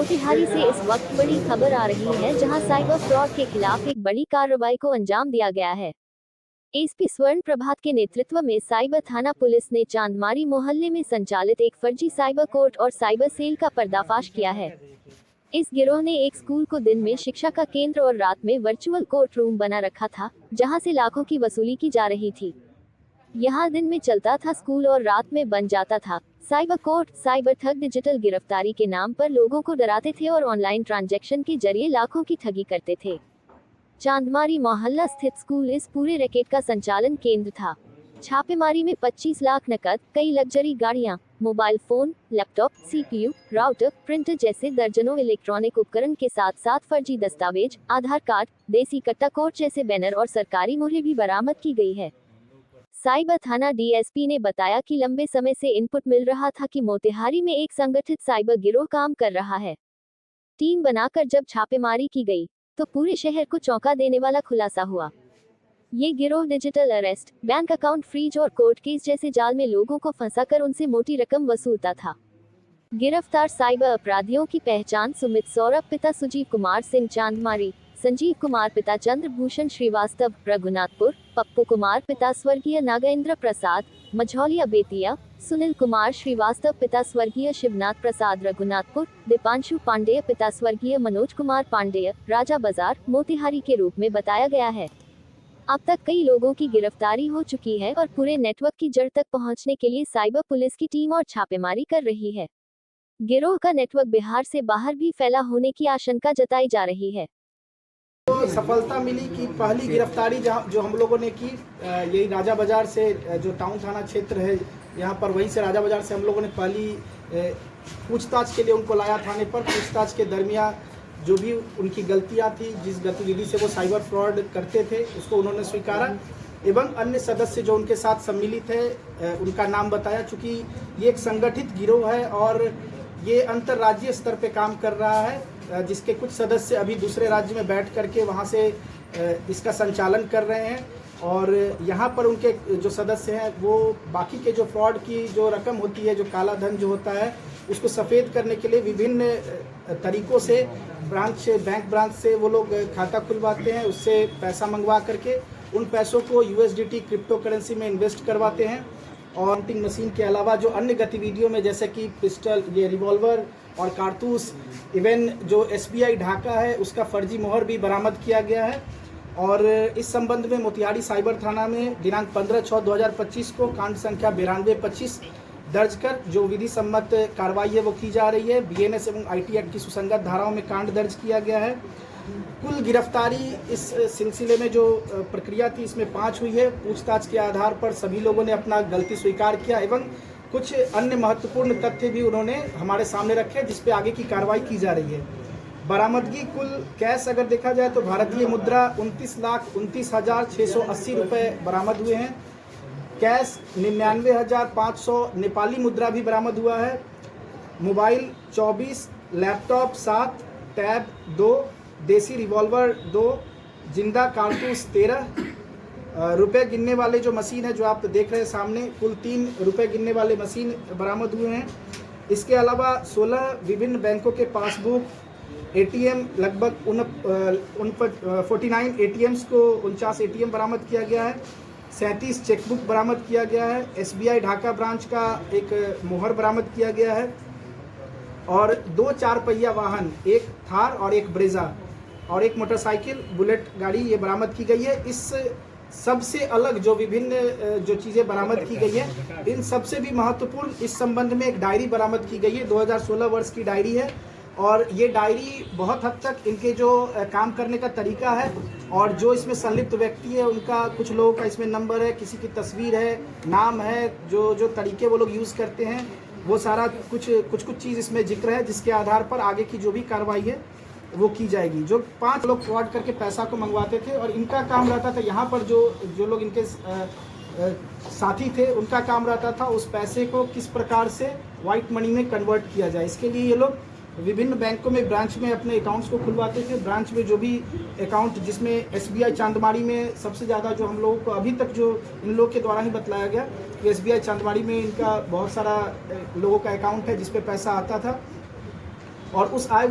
मोतिहारी से इस वक्त बड़ी खबर आ रही है, जहां साइबर फ्रॉड के खिलाफ एक बड़ी कार्रवाई को अंजाम दिया गया है। एसपी स्वर्ण प्रभात के नेतृत्व में साइबर थाना पुलिस ने चांदमारी मोहल्ले में संचालित एक फर्जी साइबर कोर्ट और साइबर सेल का पर्दाफाश किया है। इस गिरोह ने एक स्कूल को दिन में शिक्षा का केंद्र और रात में वर्चुअल कोर्ट रूम बना रखा था, जहां से लाखों की वसूली की जा रही थी। यहाँ दिन में चलता था स्कूल और रात में बन जाता था साइबर कोर्ट। साइबर ठग डिजिटल गिरफ्तारी के नाम पर लोगों को डराते थे और ऑनलाइन ट्रांजैक्शन के जरिए लाखों की ठगी करते थे। चांदमारी मोहल्ला स्थित स्कूल इस पूरे रैकेट का संचालन केंद्र था। छापेमारी में 25 लाख नकद, कई लग्जरी गाड़ियां, mobile phone, laptop, CPU, router, printer जैसे दर्जनों इलेक्ट्रॉनिक उपकरण के साथ साथ फर्जी दस्तावेज, आधार कार्ड, देसी कट्टा कोर्ट जैसे बैनर और सरकारी मुहर भी बरामद की गई है। साइबर थाना डीएसपी ने बताया कि लंबे समय से इनपुट मिल रहा था कि मोतिहारी में एक संगठित साइबर गिरोह काम कर रहा है। टीम बनाकर जब छापेमारी की गई, तो पूरे शहर को चौंका देने वाला खुलासा हुआ। ये गिरोह digital arrest, bank account freeze और कोर्ट केस जैसे जाल में लोगों को फंसाकर उनसे मोटी रकम वसूलता था। गिरफ्तार साइबर अपराधियों की पहचान सुमित सौरभ पिता सुजीव कुमार सिंह चांदमारी, संजीव कुमार पिता चंद्रभूषण श्रीवास्तव रघुनाथपुर, पप्पू कुमार पिता स्वर्गीय नागेंद्र प्रसाद मझौलिया बेतिया, सुनील कुमार श्रीवास्तव पिता स्वर्गीय शिवनाथ प्रसाद रघुनाथपुर, दीपांशु पांडेय पिता स्वर्गीय मनोज कुमार पांडेय राजा बाजार मोतिहारी के रूप में बताया गया है। अब तक कई लोगों की गिरफ्तारी हो चुकी है और पूरे नेटवर्क की जड़ तक पहुंचने के लिए साइबर पुलिस की टीम और छापेमारी कर रही है। गिरोह का नेटवर्क बिहार से बाहर भी फैला होने की आशंका जताई जा रही है। तो सफलता मिली कि पहली गिरफ्तारी जो हम लोगों ने की, यही राजा बाजार से, जो टाउन थाना क्षेत्र है यहाँ पर, वहीं से राजा बाजार से हम लोगों ने पहली पूछताछ के लिए उनको लाया थाने पर। पूछताछ के दरमियान जो भी उनकी गलतियाँ थी, जिस गतिविधि से वो साइबर फ्रॉड करते थे, उसको उन्होंने स्वीकारा एवं अन्य सदस्य जो उनके साथ सम्मिलित है उनका नाम बताया। चूँकि ये एक संगठित गिरोह है और ये अंतर्राज्यीय स्तर पे काम कर रहा है, जिसके कुछ सदस्य अभी दूसरे राज्य में बैठ करके वहाँ से इसका संचालन कर रहे हैं। और यहाँ पर उनके जो सदस्य हैं वो बाकी के जो फ्रॉड की जो रकम होती है, जो काला धन जो होता है, उसको सफ़ेद करने के लिए विभिन्न तरीक़ों से बैंक ब्रांच से वो लोग खाता खुलवाते हैं, उससे पैसा मंगवा करके उन पैसों को USDT क्रिप्टो करेंसी में इन्वेस्ट करवाते हैं। और काउंटिंग मशीन के अलावा जो अन्य गतिविधियों में, जैसे कि पिस्टल, ये रिवॉल्वर और कारतूस, इवन जो SBI ढाका है उसका फर्जी मोहर भी बरामद किया गया है। और इस संबंध में मोतिहारी साइबर थाना में दिनांक 15/6/2025 को कांड संख्या 9225 दर्ज कर जो विधि सम्मत कार्रवाई है वो की जा रही है। BNS एवं IT एक्ट की सुसंगत धाराओं में कांड दर्ज किया गया है। कुल गिरफ्तारी इस सिलसिले में जो प्रक्रिया थी, इसमें 5 हुई है। पूछताछ के आधार पर सभी लोगों ने अपना गलती स्वीकार किया एवं कुछ अन्य महत्वपूर्ण तथ्य भी उन्होंने हमारे सामने रखे, जिस पे आगे की कार्रवाई की जा रही है। बरामदगी कुल कैश अगर देखा जाए तो भारतीय मुद्रा 29,29,680 रुपये बरामद हुए हैं। कैश 99,500 नेपाली मुद्रा भी बरामद हुआ है। मोबाइल 24, लैपटॉप 7, टैब 2, देसी रिवॉल्वर 2, जिंदा कारतूस 13, रुपए गिनने वाले जो मशीन है जो आप देख रहे हैं सामने, कुल 3 रुपए गिनने वाले मशीन बरामद हुए हैं। इसके अलावा 16 विभिन्न बैंकों के पासबुक, ATM लगभग 49 ATMs को 49 ATM बरामद किया गया है। 37 चेकबुक बरामद किया गया है। SBI ढाका ब्रांच का एक मोहर बरामद किया गया है और 2 4 पहिया वाहन, एक थार और एक ब्रेजा और एक मोटरसाइकिल बुलेट गाड़ी ये बरामद की गई है। इस सबसे अलग जो विभिन्न जो चीज़ें बरामद की गई है, इन सबसे भी महत्वपूर्ण इस संबंध में एक डायरी बरामद की गई है। 2016 वर्ष की डायरी है और ये डायरी बहुत हद तक इनके जो काम करने का तरीका है और जो इसमें संलिप्त व्यक्ति है उनका, कुछ लोगों का इसमें नंबर है, किसी की तस्वीर है, नाम है, जो तरीके वो लोग यूज़ करते हैं, वो सारा कुछ चीज़ इसमें जिक्र है, जिसके आधार पर आगे की जो भी कार्रवाई है वो की जाएगी। जो 5 लोग फ्रॉड करके पैसा को मंगवाते थे और इनका काम रहता था, यहाँ पर जो लोग इनके साथी थे उनका काम रहता था उस पैसे को किस प्रकार से वाइट मनी में कन्वर्ट किया जाए। इसके लिए ये लोग विभिन्न बैंकों में, ब्रांच में अपने अकाउंट्स को खुलवाते थे। ब्रांच में जो भी अकाउंट, जिसमें SBI चांदमारी में सबसे ज़्यादा जो हम लोगों को अभी तक जो इन लोगों के द्वारा ही बतलाया गया कि SBI चांदमारी में इनका बहुत सारा लोगों का अकाउंट है जिस पे पैसा आता था और उस आए